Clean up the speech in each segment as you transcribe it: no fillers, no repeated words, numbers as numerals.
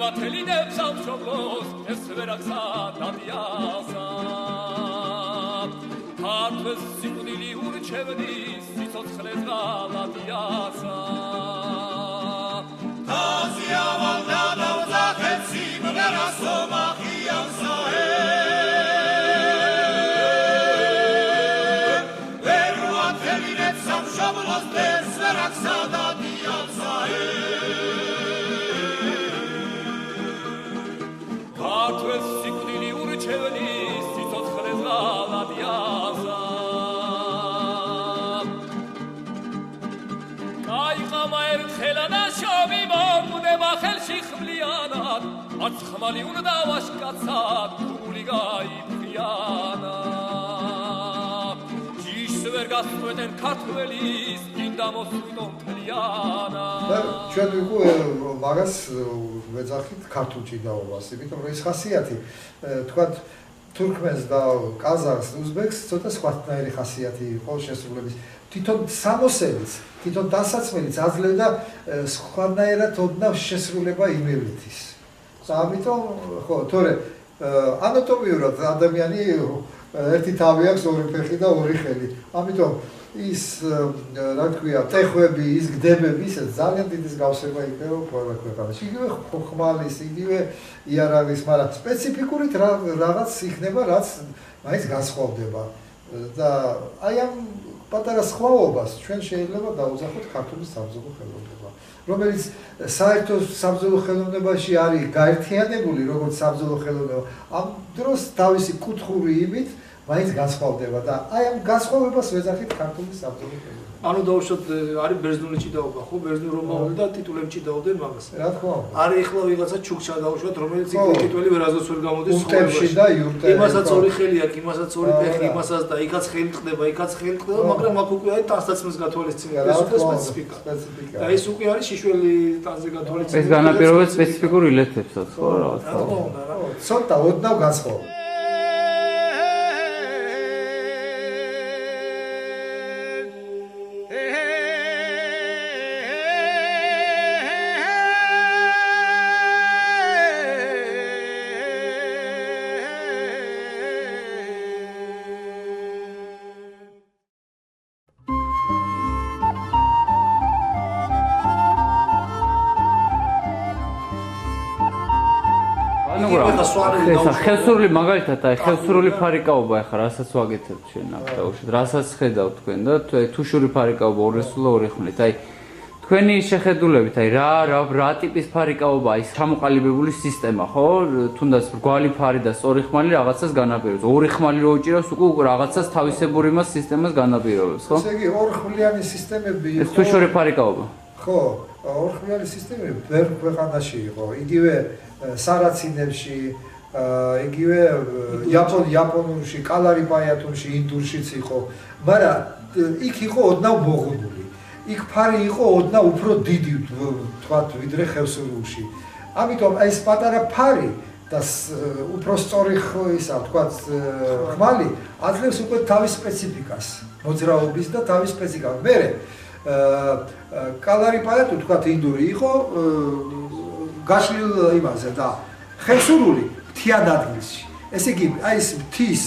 ათელინებს ამშობლოს ეს ვერახსა დადიასა ქართლის სიკვდილი ურჩევნის სიცოცხლეს ღალატიასა თაზია ვალდა დავზახეთ სიმღერას ომახიანსა ვერუ ათელინებს ამშობლოს ეს ვერახსა დადიასა ქართლის სიკვდილი ურჩევნის სიცოცხლეს ღალატიასა კაიყამა ერთხელა და შობი მოგდება ხელში ხმლიანად არც ხმალი უნდა ვაშკაცად გული გაიფრიანა ჯიშს ვერ გასწვეტენ ქართველის წინდა მოსვიდონ მთლიანა ჩვენ ვიყო მაგას ვეძახით ქართულ ჭიდაობას იმიტომ რომ ეს ხასიათი თქვათ თურქმენს და ყაზახს უზბეკს ცოტა სხვადასხვანაირი ხასიათი იყო შესრულების თვითონ სამოსელიც თვითონ დასაცმელიც აძლევდა სხვადასხვანაირად ოდნავ შესრულება იმევლითის და ამიტომ ხო თორე ანატომიურად ადამიანი ერთი თავი აქვს ორი ფეხი და ორი ხელი ამიტომ ის რა თქვია ტეხვები ის გდებები ის ძალიან დიდი მსგავსება იქნება ყველა ქვეყანაში იგივე ხმალის იგივე იარაღის მაგრამ სპეციფიკურით რაღაც იქნება რაც მაინც განსხვავდება და აი ამ პატარა სხვაობას ჩვენ შეიძლება დავუძახოთ ქართული საბრძოლო ხელოვნება რომელიც საერთო საბრძოლო ხელოვნებაში არის გაერთიანებული როგორც საბრძოლო ხელოვნება ამ დროს თავისი კუთხური იმით მაინც განსხვავდება და აი ამ განსხვავებას ვეძახით ქართული საბრძოლო ხელოვნება. ანუ დაუშვათ არის ბერძნული ჭიდაობა, ხო? ბერძნული რომაული და ტიტულები ჭიდაობდნენ მაგას. რა თქმა უნდა. არის ახლა ვიღაცა ჩუქჩა დაუშვათ, რომელიც იქ ტიტული ვერაზოს ვერ გამოდის სხეულებში და იურტებში. იმასაც ორი ხელი აქვს, იმასაც ორი ფეხი, იმასაც და იქაც ხელი ტყდება, იქაც ხელი ტყდება, მაგრამ აქ უკვე არის ტანსაცმელს გათვალისწინება. ეს უკვე სპეციფიკა. და ეს უკვე არის შიშველი ტანზე გათვალისწინება. ეს განაპირობებს სპეციფიკურ ილეთებსაც, ხო, რაღაცა. რა თქმა უნდა, რა. ცოტა ოდნავ განსხვავდება. ხელსურული მაგალითად აი ხელსურული ფარიკაობა ახლა რასაც ვაკეთებთ ჩვენ აქ დაუშვათ რასაც ხედავთ თქვენ და თუშური ფარიკაობა ორესულა ორი ხმლით აი თქვენი შეხედულებით აი რა ტიპის ფარიკაობა ის ჩამოყალიბებული სისტემა ხო თუნდაც მრგვალი ფარი და სწორი ხმალი რაღაცას განაპირობებს ორი ხმალი რო უჭირავს უკვე რაღაცას თავისებური მას სისტემას განაპირობებს ხო ესე იგი ორხმლიანი სისტემები ეს თუშური ფარიკაობა ხო ორხმლიანი სისტემები ბევრ ქვეყანაში იყო იგივე სარაცინებში იგივე იაპონურში, კალარიპაიათურში, ინდურშიც იყო, მაგრამ იქ იყო ოდნავ მოღუნული. იქ ფარი იყო ოდნავ უფრო დიდი, თქვათ, ვიდრე ხევსურულში. ამიტომ ეს პატარა ფარი და უფრო სწორი ისა, თქვათ, ხმალი აძლევს უკვე თავის სპეციფიკას, მოძრაობის და თავის სპეციფიკას. მერე კალარიპაიათუ, თქვათ, ინდური იყო გაშლილ იმაზე და ხევსურული მთიან ადგილში. ესე იგი, აი ეს მთის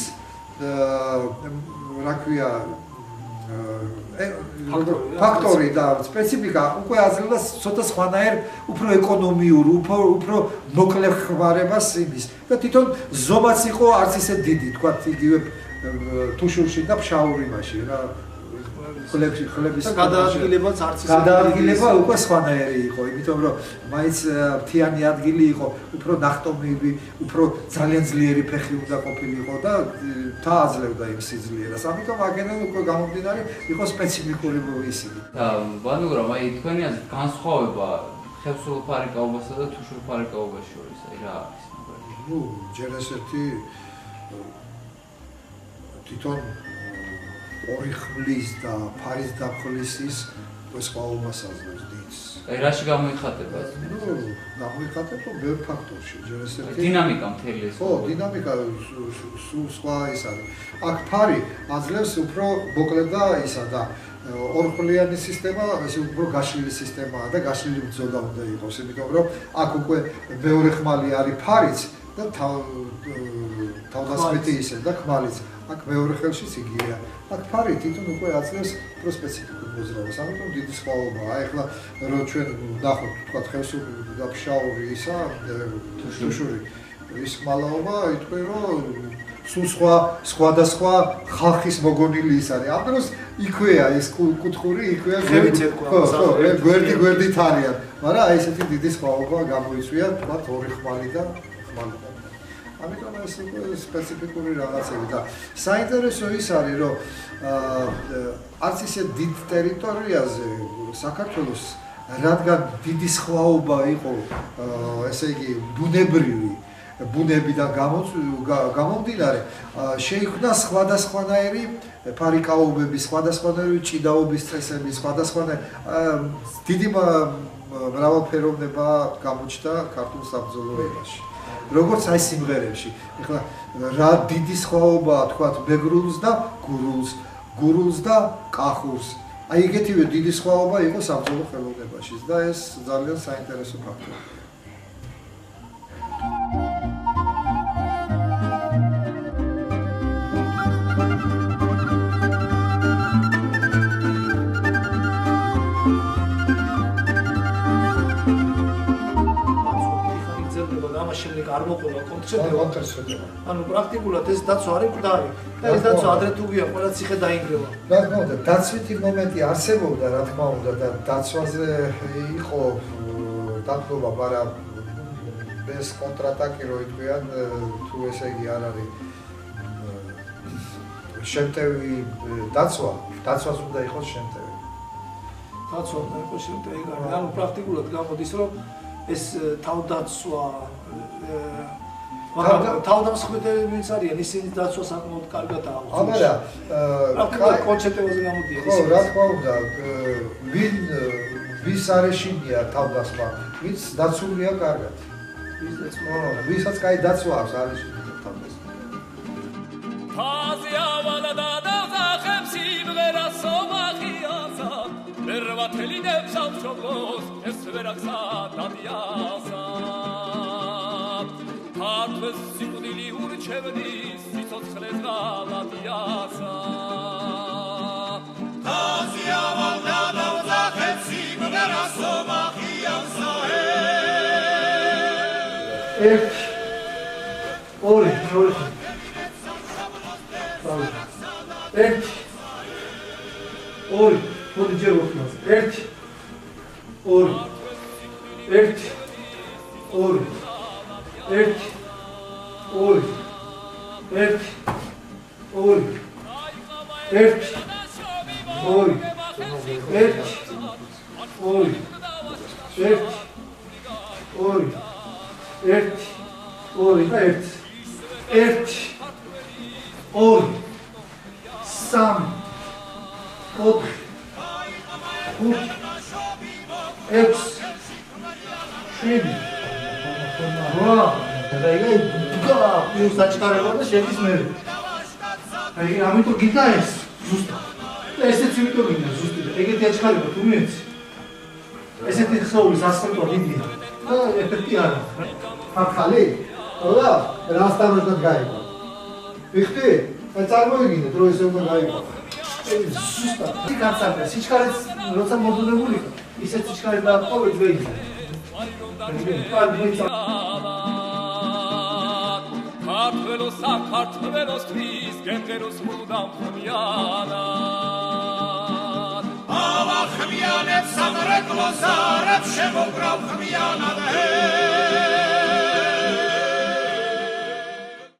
რა ქვია ფაქტორი და სპეციფიკა უკვე აძლევდა ცოტა სხვანაირ უფრო ეკონომიურ, უფრო მოკლე ხმარებას იმის და თვითონ ზომაც იყო არც ისე დიდი, თქვა იგივე თუშურში და ფშაურიმაში რა ხლების გადაადგილებაც არც ისე გადაადგილება უკვე სხვანაირი იყო, იმიტომ რომ მაინც მთიანი ადგილი იყო, უფრო ნახტომები, უფრო ძალიან ძლიერი ფეხი უნდა ყოფილიყო და დააძლევდა იმ სიძლიერას. ამიტომ აგენენ უკვე გამომდინარე იყო სპეციფიკური ისინი. და ვანუგრამ, აი თქვენი აზრით განსხვავება ხევსურულ ფარიკაობასა და თუშურ ფარიკაობას შორის, აი რა არის მაგალითად? ნუ ჯერ ესეთი თვითონ ორი ხმლის და ფარის დაფხლისის სხვაობას აძლევს დიდ აი რაში გამოიხატება? გამოიხატება ბევრ ფაქტორში. ჯერ ესეთი დინამიკა მთელი ეს. ხო, დინამიკა სულ სხვა ის არის. აქ ფარი აძლევს უფრო მოკლედ და ისა და ორხლიანი სისტემა, ესე უფრო გაშლილი სისტემაა და გაშლილი ბრძოლა უნდა იყოს, იმიტომ რომ აქ უკვე მეორე ხმალი არის ფარიც და თავდასხმეთი ისე და ხმალიც. აქ მეორე ხელშიც იგია. აქ ფარი თვითონ უკვე აძლევს უფრო სპეციფიკურ მოძრაობას. ამიტომ დიდი სხვაობაა. ეხლა რო ჩვენ ნახოთ, თქვა ხელსური და ფშაური ისა, თუშური ის ხმალაობა, იტყვი რომ სულ სხვადასხვა ხალხის მოგონილი ის არის. ამ დროს იქვეა ეს კუთხური, იქვეა გვერდით არიან. მაგრამ აი ესეთი დიდი სხვაობა გამოიწვია, თქვა ორი ხმალი და ხმალი. ამიტომ ეს სპეციფიკური რაღაცები და საინტერესო ის არის, რომ არც ისე დიდ ტერიტორიაზე საქართველოს რადგან დიდი სხვაობა იყო, ესე იგი ბუნებიდან გამომდინარე, შეიქმნა სხვადასხვანაირი ფარიკაობები, სხვადასხვანაირი ჭიდაობის წესები, სხვადასხვანაირი დიდი მრავალფეროვნება გამოჩნდა ქართულ საბრძოლოებაში. როგორც აი სიმღერებში. ეხლა რა დიდი სხვაობაა თქვათ მეგრულს და გურულს და კახურს. აი ეგეთივე დიდი სხვაობა იყო საბრძოლო ხელოვნებაში და ეს ძალიან საინტერესო ფაქტორია. შემდეგ არ მოყოლა კონკრეტულად. ანუ პრაქტიკულად ეს დაცვა არის მკვდარი. და ეს დაცვა ადრე თუ გია ყველა ციხე დაინგრევა. რა თქმა უნდა, დაცვითი მომენტი არსებობდა, რა თქმა უნდა და დაცვაზე იყო დათმობა, მაგრამ ეს კონტრატაკი რო იტყვიან, თუ ესე იგი არ არის შემტევი დაცვას უნდა იყოს შემტევი. დაცვა უნდა იყოს შემტევი. ანუ პრაქტიკულად გამოდის, რომ ეს თავდაცვა თავდამსხმელები ვინც არიან, ისინი დაცვა საკმაოდ კარგად აღვწევს. მაგრამ კონცეპტებზე გამოდიან. ხო, რა თქმა უნდა, ვის არეშინია თავდასხმა, ვინც დაცულია კარგად. ვისაც კაი დაცვა აქვს არეშინია თავდასხმა. ფაზიავალა და დავზახებს იმღერა სომახიასა, მერვათელი ნებსამშობლოს ეს ვერაგსა დადიასა. ქართველს სიკვდილი ურჩევნის, სიცოცხლეს ღალატიასა. ფაზიავალა და დავზახებს იმღერა სომახიასა. ერთი, ორი, ერთი, ორი, მოდი ჯერ ვხმას. ერთი, ორი, ერთი, ორი, ერთი, ორი, ერთი, ორი, ერთი, ორი, ერთი, ორი, ერთი, ორი, ერთი, ორი და ერთი, ერთი, ორი, სამი, ოთხი, ხუთი, ექვსი, შვიდი, რვა და იგი პლუს დაჭარება და შედის მე. აი ამიტომ გიდა ეს ზუსტად. და ესეც იმიტომ გინდა ზუსტად. ეგეთი აჭარება თუ მიეცი. ესეთი ხსოვლის ასხელტვა დიდია. და ეფექტი არა. ახალი? რა? რასტამოსად გაიგო. ვიხდი? აი წარმოვიგინეთ, რომ ესე უნდა გაიგო. ზუსტად. იქაცაა სიჩქარეც როცა მოდუნებული იყო, ისეთ სიჩქარე დააყოვეთ ვეიზე. ქართველოს საქართველოსთვის გემღეროს მუდამ ხმიანად. ავახმიანებს სამრეკლო